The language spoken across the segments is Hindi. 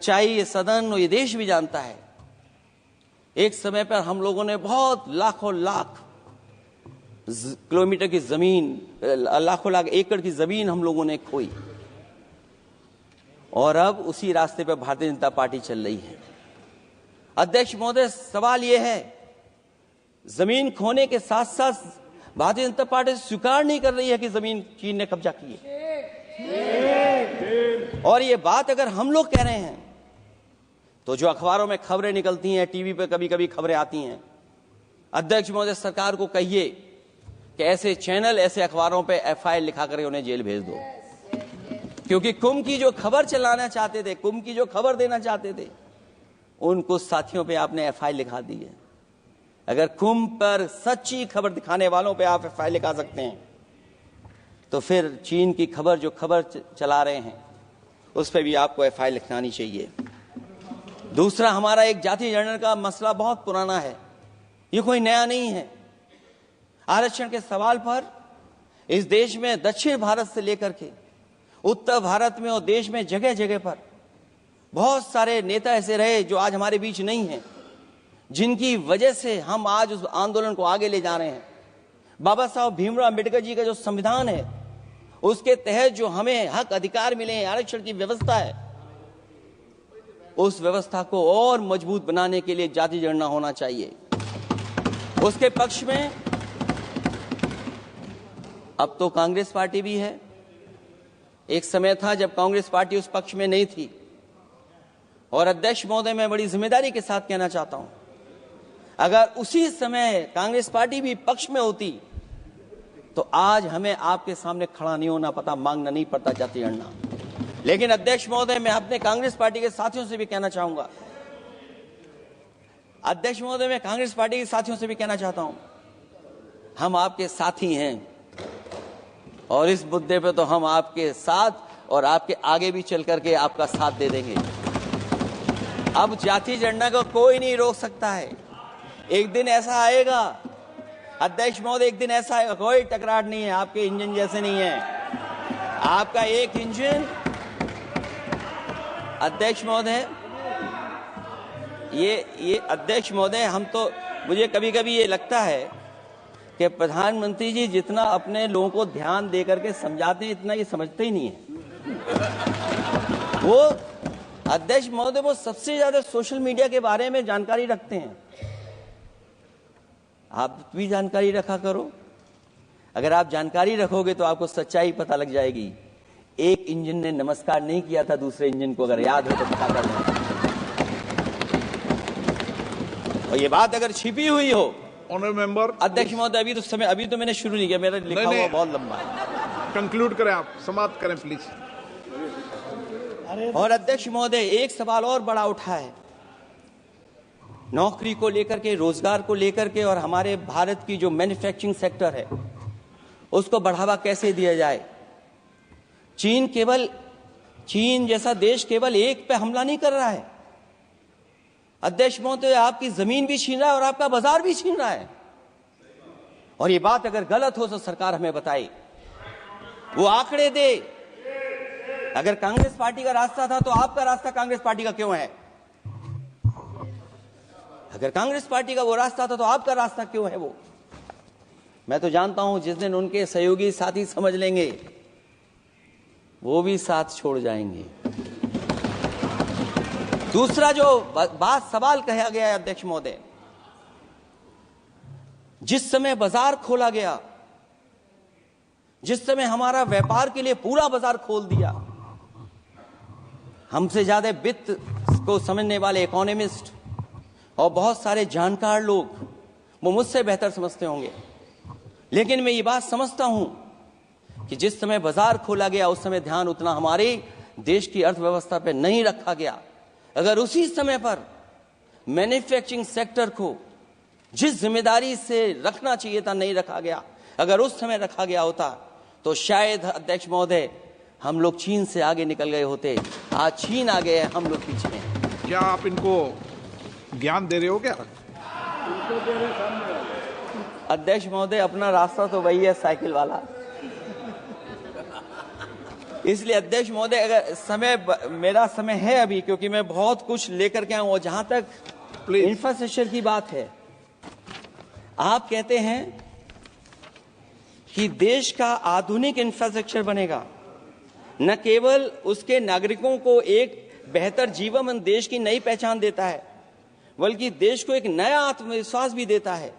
चाहे ये सदन और ये देश भी जानता है, एक समय पर हम लोगों ने बहुत लाखों लाख किलोमीटर की जमीन, लाखों लाख एकड़ की जमीन हम लोगों ने खोई, और अब उसी रास्ते पर भारतीय जनता पार्टी चल रही है। अध्यक्ष महोदय, सवाल यह है, जमीन खोने के साथ साथ भारतीय जनता पार्टी स्वीकार नहीं कर रही है कि जमीन चीन ने कब्जा की है। और ये बात अगर हम लोग कह रहे हैं तो जो अखबारों में खबरें निकलती हैं, टीवी पे कभी कभी खबरें आती हैं, अध्यक्ष महोदय सरकार को कहिए कि ऐसे चैनल, ऐसे अखबारों पे एफआईआर लिखा कर उन्हें जेल भेज दो, क्योंकि कुंभ की जो खबर चलाना चाहते थे, कुंभ की जो खबर देना चाहते थे, उन कुछ साथियों पे आपने एफआईआर लिखा दी है। अगर कुंभ पर सच्ची खबर दिखाने वालों पे आप एफआईआर लिखा सकते हैं, तो फिर चीन की खबर, जो खबर चला रहे हैं, उस पर भी आपको एफआईआर लिखवानी चाहिए। दूसरा, हमारा एक जाति जनगणना का मसला बहुत पुराना है, ये कोई नया नहीं है। आरक्षण के सवाल पर इस देश में दक्षिण भारत से लेकर के उत्तर भारत में और देश में जगह जगह पर बहुत सारे नेता ऐसे रहे जो आज हमारे बीच नहीं हैं, जिनकी वजह से हम आज उस आंदोलन को आगे ले जा रहे हैं। बाबा साहब भीमराव अंबेडकर जी का जो संविधान है, उसके तहत जो हमें हक अधिकार मिले हैं, आरक्षण की व्यवस्था है, उस व्यवस्था को और मजबूत बनाने के लिए जाति जनगणना होना चाहिए। उसके पक्ष में अब तो कांग्रेस पार्टी भी है। एक समय था जब कांग्रेस पार्टी उस पक्ष में नहीं थी, और अध्यक्ष महोदय, मैं बड़ी जिम्मेदारी के साथ कहना चाहता हूं, अगर उसी समय कांग्रेस पार्टी भी पक्ष में होती तो आज हमें आपके सामने खड़ा नहीं होना पता, मांगना नहीं पड़ता जाति जनगणना। लेकिन अध्यक्ष महोदय, मैं अपने कांग्रेस पार्टी के साथियों से भी कहना चाहूंगा, अध्यक्ष महोदय, मैं कांग्रेस पार्टी के साथियों से भी कहना चाहता हूं, हम आपके साथी हैं, और इस मुद्दे पे तो हम आपके साथ और आपके आगे भी चल करके आपका साथ दे देंगे। अब जाति जनगणना को कोई नहीं रोक सकता है। एक दिन ऐसा आएगा अध्यक्ष महोदय, एक दिन ऐसा आएगा, कोई टकरार नहीं है, आपके इंजन जैसे नहीं है, आपका एक इंजन। अध्यक्ष महोदय, ये अध्यक्ष महोदय, हम तो, मुझे कभी कभी ये लगता है कि प्रधानमंत्री जी जितना अपने लोगों को ध्यान दे करके समझाते हैं, इतना ये समझते ही नहीं है। वो अध्यक्ष महोदय, वो सबसे ज्यादा सोशल मीडिया के बारे में जानकारी रखते हैं। आप भी जानकारी रखा करो। अगर आप जानकारी रखोगे तो आपको सच्चाई पता लग जाएगी। एक इंजन ने नमस्कार नहीं किया था दूसरे इंजन को, अगर याद हो तो पता कर लें। और ये बात अगर छिपी हुई हो, ऑनरेबल मेंबर, अध्यक्ष महोदय, अभी तो मैंने शुरू नहीं किया, मेरा लिखा हुआ बहुत लंबा है। कंक्लूड करें, आप समाप्त करें प्लीज। और अध्यक्ष महोदय, एक सवाल और बड़ा उठा है, नौकरी को लेकर के, रोजगार को लेकर के, और हमारे भारत की जो मैन्युफैक्चरिंग सेक्टर है उसको बढ़ावा कैसे दिया जाए। चीन जैसा देश केवल एक पे हमला नहीं कर रहा है अध्यक्ष महोदय, आपकी जमीन भी छीन रहा है और आपका बाजार भी छीन रहा है। और ये बात अगर गलत हो तो सरकार हमें बताए, वो आंकड़े दे। अगर कांग्रेस पार्टी का रास्ता था तो आपका रास्ता कांग्रेस पार्टी का क्यों है? अगर कांग्रेस पार्टी का वो रास्ता था तो आपका रास्ता क्यों है वो? मैं तो जानता हूं जिस दिन उनके सहयोगी साथी समझ लेंगे, वो भी साथ छोड़ जाएंगे। दूसरा जो सवाल कहा गया है अध्यक्ष महोदय, जिस समय बाजार खोला गया, जिस समय हमारा व्यापार के लिए पूरा बाजार खोल दिया, हमसे ज्यादा वित्त को समझने वाले इकोनॉमिस्ट और बहुत सारे जानकार लोग वो मुझसे बेहतर समझते होंगे, लेकिन मैं ये बात समझता हूं कि जिस समय बाजार खोला गया उस समय ध्यान उतना हमारे देश की अर्थव्यवस्था पर नहीं रखा गया। अगर उसी समय पर मैन्युफैक्चरिंग सेक्टर को जिस जिम्मेदारी से रखना चाहिए था नहीं रखा गया, अगर उस समय रखा गया होता तो शायद अध्यक्ष महोदय हम लोग चीन से आगे निकल गए होते। आज चीन आ गए, हम लोग पीछे हैं। क्या आप इनको ज्ञान दे रहे हो क्या? अध्यक्ष महोदय, अपना रास्ता तो वही है, साइकिल वाला। इसलिए अध्यक्ष महोदय, अगर मेरा समय है अभी, क्योंकि मैं बहुत कुछ लेकर के आऊं, और जहां तक इंफ्रास्ट्रक्चर की बात है, आप कहते हैं कि देश का आधुनिक इंफ्रास्ट्रक्चर बनेगा, न केवल उसके नागरिकों को एक बेहतर जीवन, देश की नई पहचान देता है, बल्कि देश को एक नया आत्मविश्वास भी देता है।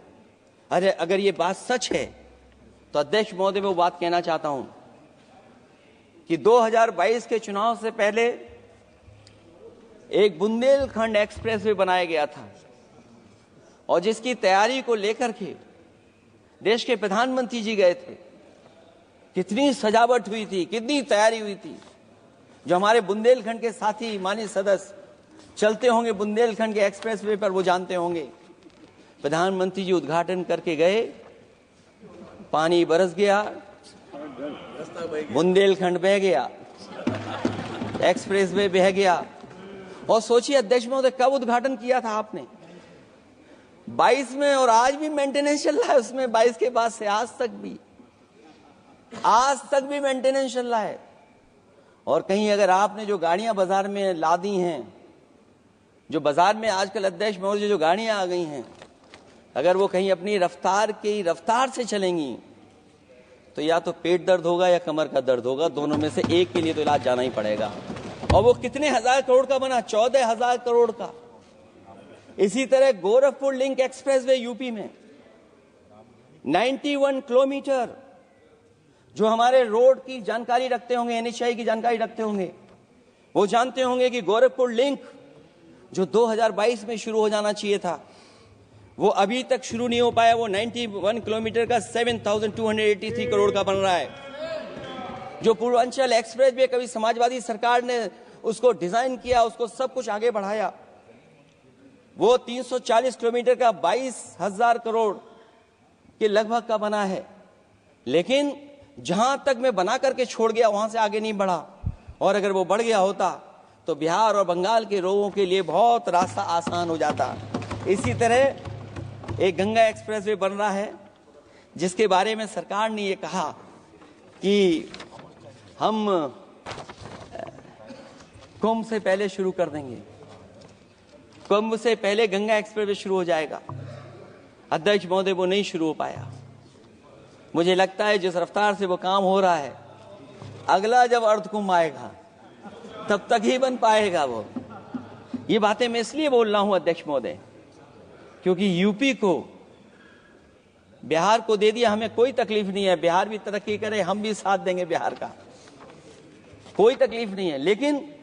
अरे अगर ये बात सच है तो अध्यक्ष महोदय, मैं वो बात कहना चाहता हूं कि 2022 के चुनाव से पहले एक बुंदेलखंड एक्सप्रेसवे बनाया गया था, और जिसकी तैयारी को लेकर के देश के प्रधानमंत्री जी गए थे। कितनी सजावट हुई थी, कितनी तैयारी हुई थी। जो हमारे बुंदेलखंड के साथी माननीय सदस्य चलते होंगे बुंदेलखंड के एक्सप्रेसवे पर, वो जानते होंगे। प्रधानमंत्री जी उद्घाटन करके गए, पानी बरस गया, बुंदेलखंड बह गया, एक्सप्रेसवे बह गया। और सोचिए अध्यक्ष महोदय, कब उद्घाटन किया था आपने? 22 में, और आज भी मेंटेनेंस चल रहा है उसमें। 22 के बाद से आज तक भी मेंटेनेंस चल रहा है। और कहीं अगर आपने जो गाड़ियां बाजार में ला दी हैं, जो बाजार में आजकल अध्यक्ष महोदय जो गाड़ियां आ गई हैं, अगर वो कहीं अपनी रफ्तार से चलेंगी तो या तो पेट दर्द होगा या कमर का दर्द होगा, दोनों में से एक के लिए तो इलाज जाना ही पड़ेगा। और वो कितने हजार करोड़ का बना? 14,000 करोड़ का। इसी तरह गोरखपुर लिंक एक्सप्रेसवे यूपी में 91 किलोमीटर, जो हमारे रोड की जानकारी रखते होंगे, एनएचआई की जानकारी रखते होंगे, वो जानते होंगे कि गोरखपुर लिंक जो 2022 में शुरू हो जाना चाहिए था, वो अभी तक शुरू नहीं हो पाया। वो 91 किलोमीटर का 7,283 करोड़ का बन रहा है। जो पूर्वांचल एक्सप्रेस वे, कभी समाजवादी सरकार ने उसको डिजाइन किया, उसको सब कुछ आगे बढ़ाया, वो 340 किलोमीटर का 22,000 करोड़ के लगभग का बना है। लेकिन जहां तक मैं बना करके छोड़ गया, वहां से आगे नहीं बढ़ा। और अगर वो बढ़ गया होता तो बिहार और बंगाल के लोगों के लिए बहुत रास्ता आसान हो जाता। इसी तरह एक गंगा एक्सप्रेसवे बन रहा है, जिसके बारे में सरकार ने ये कहा कि हम कुंभ से पहले शुरू कर देंगे, कुंभ से पहले गंगा एक्सप्रेसवे शुरू हो जाएगा। अध्यक्ष महोदय, वो नहीं शुरू हो पाया। मुझे लगता है जिस रफ्तार से वो काम हो रहा है, अगला जब अर्ध कुंभ आएगा तब तक ही बन पाएगा वो। ये बातें मैं इसलिए बोल रहा हूं अध्यक्ष महोदय, क्योंकि यूपी को बिहार को दे दिया, हमें कोई तकलीफ नहीं है। बिहार भी तरक्की करे, हम भी साथ देंगे बिहार का, कोई तकलीफ नहीं है। लेकिन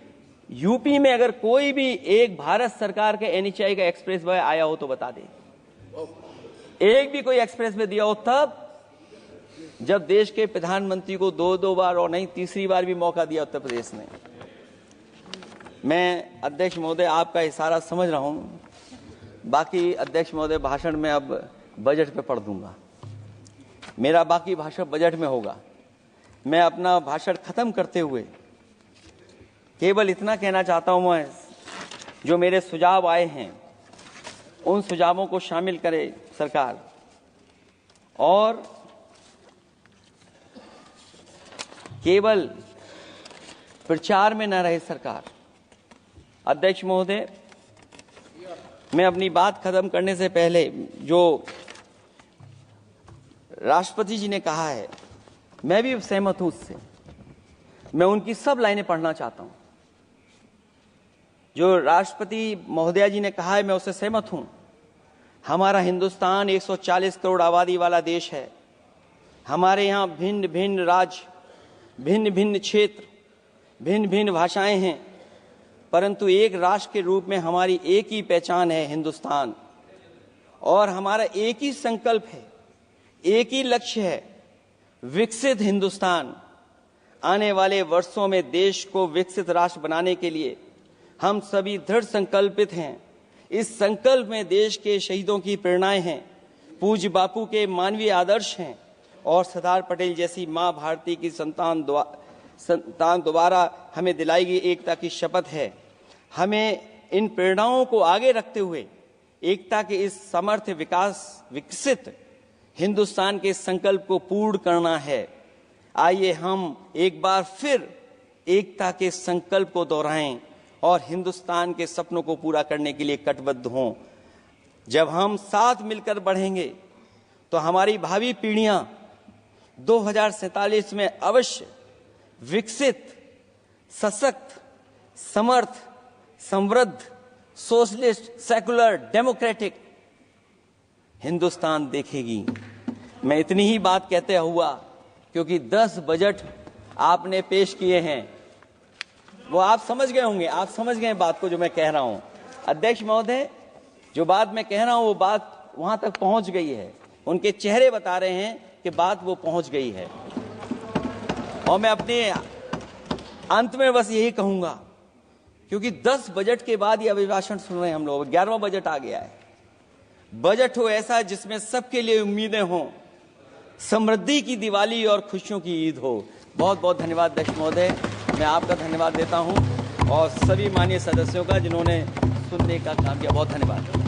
यूपी में अगर कोई भी एक भारत सरकार के एनएचआई का एक्सप्रेस वे आया हो तो बता दे। एक भी कोई एक्सप्रेस वे दिया हो तब, जब देश के प्रधानमंत्री को दो बार और नहीं तीसरी बार भी मौका दिया उत्तर प्रदेश ने। मैं अध्यक्ष महोदय आपका इशारा समझ रहा हूं, बाकी अध्यक्ष महोदय भाषण में अब बजट पे पढ़ दूंगा। मेरा बाकी भाषण बजट में होगा। मैं अपना भाषण खत्म करते हुए केवल इतना कहना चाहता हूं, मैं जो मेरे सुझाव आए हैं उन सुझावों को शामिल करे सरकार, और केवल प्रचार में न रहे सरकार। अध्यक्ष महोदय, मैं अपनी बात खत्म करने से पहले जो राष्ट्रपति जी ने कहा है, मैं भी सहमत हूं उससे। मैं उनकी सब लाइनें पढ़ना चाहता हूं। जो राष्ट्रपति महोदया जी ने कहा है, मैं उससे सहमत हूं। हमारा हिंदुस्तान 140 करोड़ आबादी वाला देश है। हमारे यहाँ भिन्न भिन्न राज्य, भिन्न भिन्न क्षेत्र, भिन्न भिन्न भाषाएं हैं, परंतु एक राष्ट्र के रूप में हमारी एक ही पहचान है, हिंदुस्तान। और हमारा एक ही संकल्प है, एक ही लक्ष्य है, विकसित हिंदुस्तान। आने वाले वर्षों में देश को विकसित राष्ट्र बनाने के लिए हम सभी दृढ़ संकल्पित हैं। इस संकल्प में देश के शहीदों की प्रेरणाएं हैं, पूज्य बापू के मानवीय आदर्श हैं, और सरदार पटेल जैसी मां भारती की संतान द्वारा हमें दिलाई गई एकता की शपथ है। हमें इन प्रेरणाओं को आगे रखते हुए एकता के इस समर्थ विकसित हिंदुस्तान के संकल्प को पूर्ण करना है। आइए हम एक बार फिर एकता के संकल्प को दोहराएं और हिंदुस्तान के सपनों को पूरा करने के लिए कटिबद्ध हों। जब हम साथ मिलकर बढ़ेंगे तो हमारी भावी पीढ़ियां 2047 में अवश्य विकसित, सशक्त, समर्थ, समृद्ध, सोशलिस्ट, सेकुलर, डेमोक्रेटिक हिंदुस्तान देखेगी। मैं इतनी ही बात कहते हुआ, क्योंकि 10 बजट आपने पेश किए हैं, वो आप समझ गए होंगे, आप समझ गए बात को जो मैं कह रहा हूं। अध्यक्ष महोदय, जो बात मैं कह रहा हूं वो बात वहां तक पहुंच गई है। उनके चेहरे बता रहे हैं कि बात वो पहुंच गई है। और मैं अपने अंत में बस यही कहूंगा, क्योंकि 10 बजट के बाद ये अभिभाषण सुन रहे हैं हम लोग, 11वां बजट आ गया है। बजट हो ऐसा जिसमें सबके लिए उम्मीदें हों, समृद्धि की दिवाली और खुशियों की ईद हो। बहुत बहुत धन्यवाद अध्यक्ष महोदय, मैं आपका धन्यवाद देता हूं और सभी माननीय सदस्यों का जिन्होंने सुनने का काम किया। बहुत धन्यवाद।